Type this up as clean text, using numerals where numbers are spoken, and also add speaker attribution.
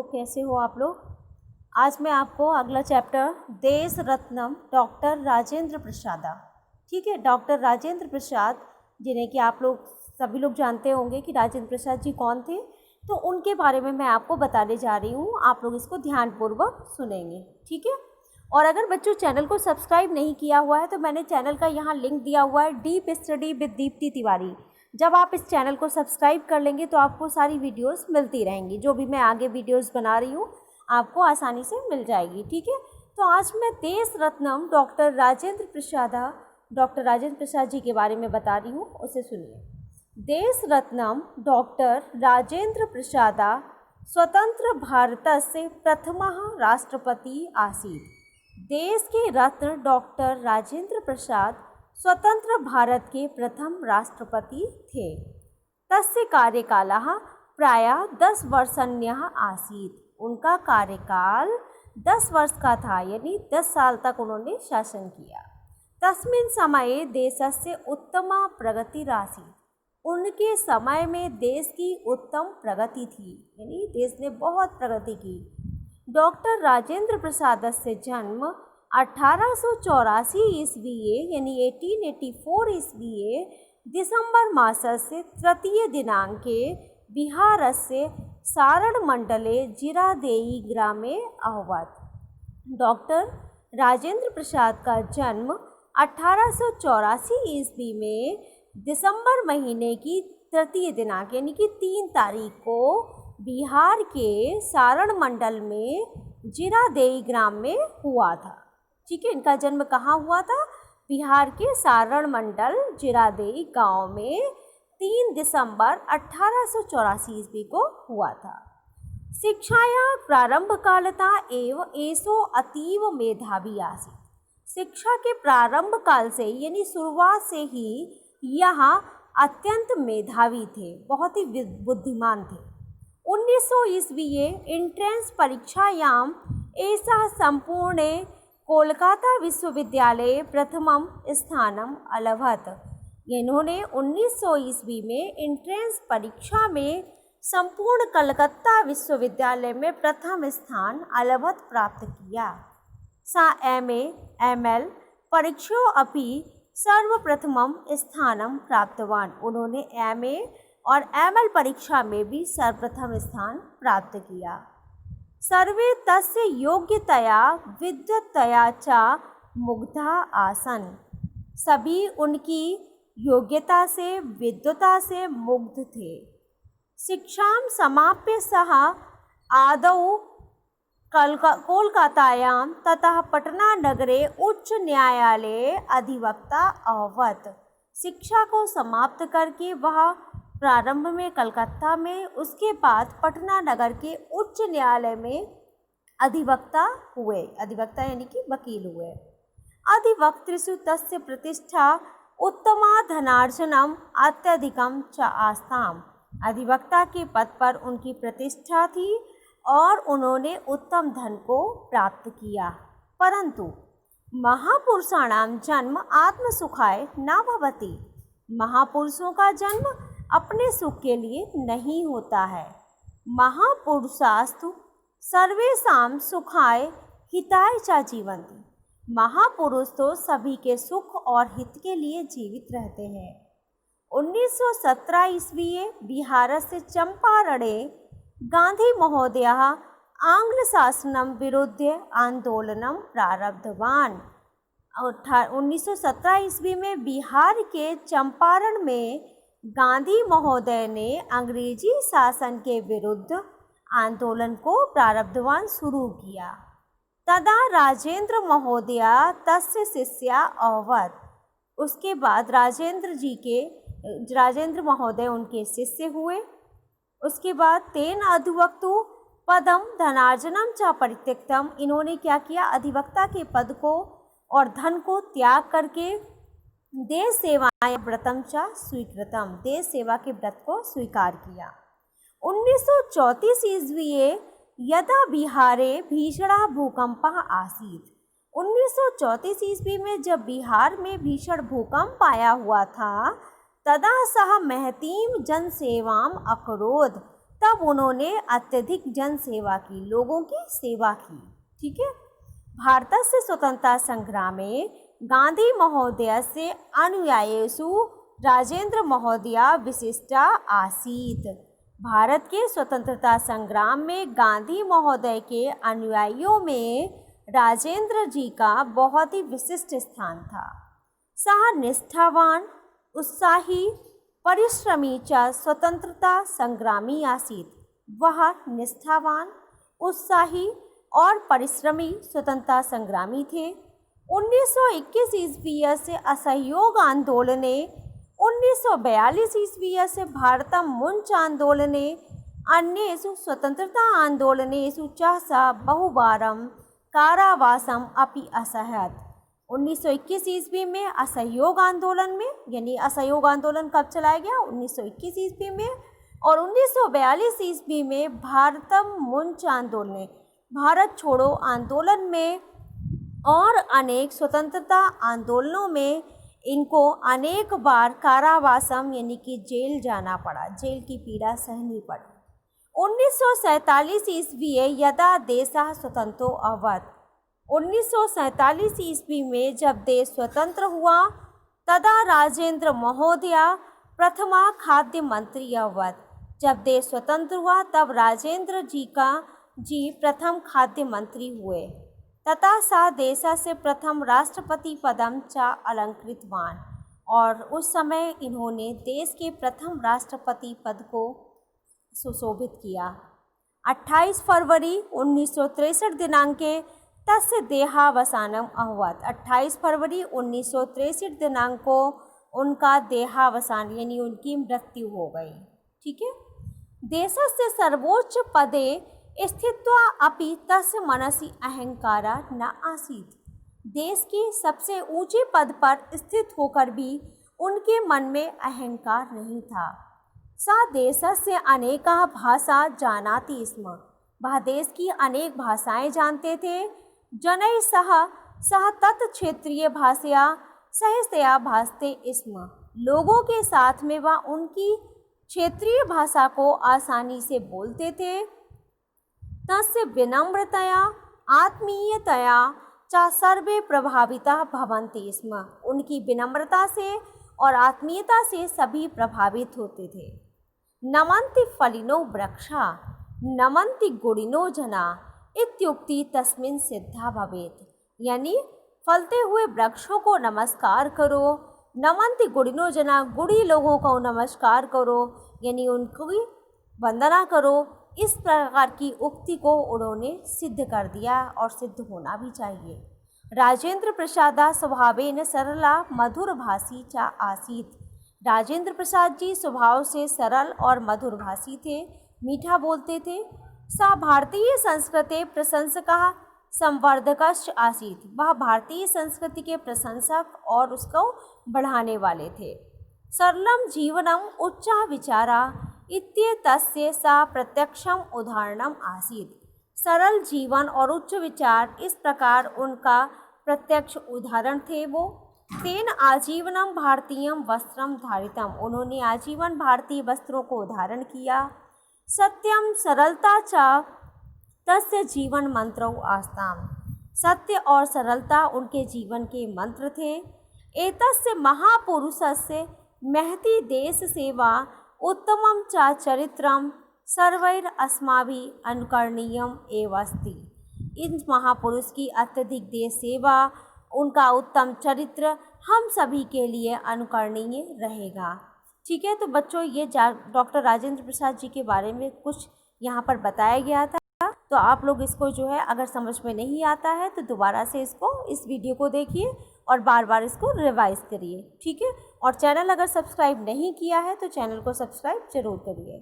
Speaker 1: कैसे हो आप लोग। आज मैं आपको अगला चैप्टर देश रत्नम डॉक्टर राजेंद्र प्रसादा, ठीक है, डॉक्टर राजेंद्र प्रसाद, जिन्हें कि आप लोग सभी लोग जानते होंगे कि राजेंद्र प्रसाद जी कौन थे, तो उनके बारे में मैं आपको बताने जा रही हूँ। आप लोग इसको ध्यानपूर्वक सुनेंगे, ठीक है। और अगर बच्चों चैनल को सब्सक्राइब नहीं किया हुआ है तो मैंने चैनल का यहाँ लिंक दिया हुआ है, deep study with Deepti Tiwari. जब आप इस चैनल को सब्सक्राइब कर लेंगे तो आपको सारी वीडियोस मिलती रहेंगी, जो भी मैं आगे वीडियोस बना रही हूँ आपको आसानी से मिल जाएगी, ठीक है। तो आज मैं देश रत्नम डॉक्टर राजेंद्र प्रसाद जी के बारे में बता रही हूँ, उसे सुनिए। देश रत्नम डॉक्टर राजेंद्र प्रसादा स्वतंत्र भारतस्य प्रथमः राष्ट्रपति आसीत्। देश के रत्न डॉक्टर राजेंद्र प्रसाद स्वतंत्र भारत के प्रथम राष्ट्रपति थे। तस्य कार्यकालः प्रायः 10 वर्षन्यः आसीत्। उनका कार्यकाल 10 वर्ष का था, यानी 10 साल तक उन्होंने शासन किया। तस्मिन् समये देशस्य उत्तमा प्रगतिरासीत्। उनके समय में देश की उत्तम प्रगति थी, यानी देश ने बहुत प्रगति की। डॉक्टर राजेंद्र प्रसाद से जन्म 1884 ईस्वीये यानी 1884 ईस्वीये दिसंबर मासस्य तृतीय दिनांके बिहारस्य सारणमण्डले जिरादेई ग्रामे अभवत्। डॉक्टर राजेंद्र प्रसाद का जन्म 1884 ईस्वी में दिसंबर महीने की तृतीय दिनांक यानी कि 3 तारीख को बिहार के सारण मंडल में जिरादेई ग्राम में हुआ था, ठीक है। इनका जन्म कहाँ हुआ था? बिहार के सारण मंडल जिरादेई गांव में 3 दिसंबर 1884 ईस्वी को हुआ था। शिक्षाया प्रारंभ कालता एव एसो अतीव मेधावी आसीत्। शिक्षा के प्रारंभ काल से यानी शुरुआत से ही यहाँ अत्यंत मेधावी थे, बहुत ही बुद्धिमान थे। 1900 ईस्वीये एंट्रेंस परीक्षायाम एषः संपूर्णे कोलकाता विश्वविद्यालये प्रथमं स्थानम् अलभत। इन्होंने 1900 ईस्वी में एंट्रेंस परीक्षा में संपूर्ण कलकत्ता विश्वविद्यालय में प्रथम स्थान अलभत प्राप्त किया। सा MA ML परीक्षो अपि सर्वप्रथमं स्थानं प्राप्तवान। उन्होंने MA और ML परीक्षा में भी सर्वप्रथम स्थान प्राप्त किया। सर्वे तस्य योग्यतया विद्वत्तया च मुग्धा आसन। सभी उनकी योग्यता से विद्वता से मुग्ध थे। शिक्षां समाप्य सः आदौ कोलकातायां ततः पटना नगरे उच्च न्यायालये अधिवक्ता अभवत्। शिक्षा को समाप्त करके वह प्रारंभ में कलकत्ता में, उसके बाद पटना नगर के उच्च न्यायालय में अधिवक्ता हुए। अधिवक्ता यानी कि वकील हुए। अधिवक्तृषु तस्य प्रतिष्ठा उत्तमा धनार्जनम अत्यधिकम च आस्ताम। अधिवक्ता के पद पर उनकी प्रतिष्ठा थी और उन्होंने उत्तम धन को प्राप्त किया। परंतु महापुरुषाणाम जन्म आत्मसुखाय न भवति। महापुरुषों का जन्म अपने सुख के लिए नहीं होता है। महापुरुषास्तु सर्वेषां सुखाय हिताय च जीवन्ति। महापुरुष तो सभी के सुख और हित के लिए जीवित रहते हैं। 1917 ईस्वीये बिहारस्य चंपारणे गांधी महोदयः आंग्ल शासनं विरुद्ध आंदोलनं प्रारब्धवान्। 1917 ईस्वी में बिहार के चंपारण में गांधी महोदय ने अंग्रेजी शासन के विरुद्ध आंदोलन को प्रारब्धवान शुरू किया। तदा राजेंद्र महोदय तस्य शिष्या अभवत्। उसके बाद राजेंद्र महोदय उनके शिष्य हुए। उसके बाद तेन अधिवक्तु पदम धनार्जनम च परित्यक्तम। इन्होंने क्या किया? अधिवक्ता के पद को और धन को त्याग करके देश सेवाएं व्रतम च स्वीकृतम। देश सेवा के व्रत को स्वीकार किया। 1934 ईस्वीये यदा बिहारे भीषणः भूकंपः आसीत्। 1934 ईस्वी में जब बिहार में भीषण भूकंप आया हुआ था, तदा सह महतीम जनसेवाम अकरोध। तब उन्होंने अत्यधिक जन सेवा की, लोगों की सेवा की। ठीक है। भारतस्य स्वतंत्रता संग्रामे गांधी महोदयस्य अनुयायिषु राजेंद्र महोदय विशिष्टा आसीत्। भारत के स्वतंत्रता संग्राम में गांधी महोदय के अनुयायियों में राजेंद्र जी का बहुत ही विशिष्ट स्थान था। सह निष्ठावान, उत्साही, परिश्रमी च स्वतंत्रता संग्रामी आसीत्। वह निष्ठावान, उत्साही और परिश्रमी स्वतंत्रता संग्रामी थे। 1921 ईस्वी से असहयोग आंदोलने, 1942 ईस्वी से भारतम मुंच आंदोलने, अन्येषु स्वतंत्रता आंदोलनेषु च सः बहुवारं कारावासम अपि असहयत्। 1921 ईस्वी में असहयोग आंदोलन में, यानी असहयोग आंदोलन कब चलाया गया? 1921 ईस्वी में। और 1942 ईस्वी में भारतम मुंच आंदोलन, भारत छोड़ो आंदोलन में और अनेक स्वतंत्रता आंदोलनों में इनको अनेक बार कारावासम यानी कि जेल जाना पड़ा, जेल की पीड़ा सहनी पड़ी। 1947 ईस्वी यदा देशः स्वतंत्रो अभवत्। 1947 ईस्वी में जब देश स्वतंत्र हुआ, तदा राजेंद्र महोदय प्रथमा खाद्य मंत्री अभवत्। जब देश स्वतंत्र हुआ तब राजेंद्र जी प्रथम खाद्य मंत्री हुए। तथा सा देशस्य प्रथम राष्ट्रपति पदम च अलंकृतवान। और उस समय इन्होंने देश के प्रथम राष्ट्रपति पद को सुशोभित किया। 28 फरवरी 1963 दिनांके तस्य देहावसानम अभवत्। 28 फरवरी 1963 दिनांक को उनका देहावसान यानी उनकी मृत्यु हो गई। ठीक है। देशस्य सर्वोच्च पदे स्थित्वा अपि तस्य मनसि अहंकारा न आसीत्। देश के सबसे ऊंचे पद पर स्थित होकर भी उनके मन में अहंकार नहीं था। सा देशस्य अनेकाः भाषा जानाति स्म। वह देश की अनेक भाषाएं जानते थे। जनैः सह तत् क्षेत्रीय भाषया सहजतया भाषते स्म। लोगों के साथ में वह उनकी क्षेत्रीय भाषा को आसानी से बोलते थे। तस्य विनम्रतया आत्मीयतया च सर्वे प्रभाविताः भवन्ति स्म। उनकी विनम्रता से और आत्मीयता से सभी प्रभावित होते थे। नमन्ति फलिनो वृक्षा नमन्ति गुणिनो जना इत्युक्ति तस्मिन् सिद्धा भवेत्। यानी फलते हुए वृक्षों को नमस्कार करो, नमन्ति गुणिनो जना, गुणी लोगों को नमस्कार करो यानी उनकी वंदना करो। इस प्रकार की उक्ति को उन्होंने सिद्ध कर दिया और सिद्ध होना भी चाहिए। राजेंद्र प्रसाद स्वभावेन सरला मधुरभाषी च आसीत्। राजेंद्र प्रसाद जी स्वभाव से सरल और मधुरभाषी थे, मीठा बोलते थे। सा भारतीय संस्कृते प्रशंसकः संवर्धकश्च आसीत्। वह भारतीय संस्कृति के प्रशंसक और उसको बढ़ाने वाले थे। सरलम जीवनम उच्चा विचारा इत्येतस्य सा प्रत्यक्षम उदाहरणम आसीत्। सरल जीवन और उच्च विचार इस प्रकार उनका प्रत्यक्ष उदाहरण थे वो। तेन आजीवनम भारतीयम वस्त्रम धारितम। उन्होंने आजीवन भारतीय वस्त्रों को धारण किया। सत्यम सरलता च तस्य जीवन मंत्रौ आस्ताम। सत्य और सरलता उनके जीवन के मंत्र थे। एतस्य महापुरुषस्य महती देश सेवा उत्तमं च चरित्रं सर्वैर अस्माभिः अनुकरणीयम एव अस्ति। इन महापुरुष की अत्यधिक देश सेवा, उनका उत्तम चरित्र हम सभी के लिए अनुकरणीय रहेगा। ठीक है। तो बच्चों ये डॉक्टर राजेंद्र प्रसाद जी के बारे में कुछ यहाँ पर बताया गया था। तो आप लोग इसको जो है अगर समझ में नहीं आता है तो दोबारा से इस वीडियो को देखिए और बार बार इसको रिवाइज करिए। ठीक है। और चैनल अगर सब्सक्राइब नहीं किया है तो चैनल को सब्सक्राइब जरूर करिए।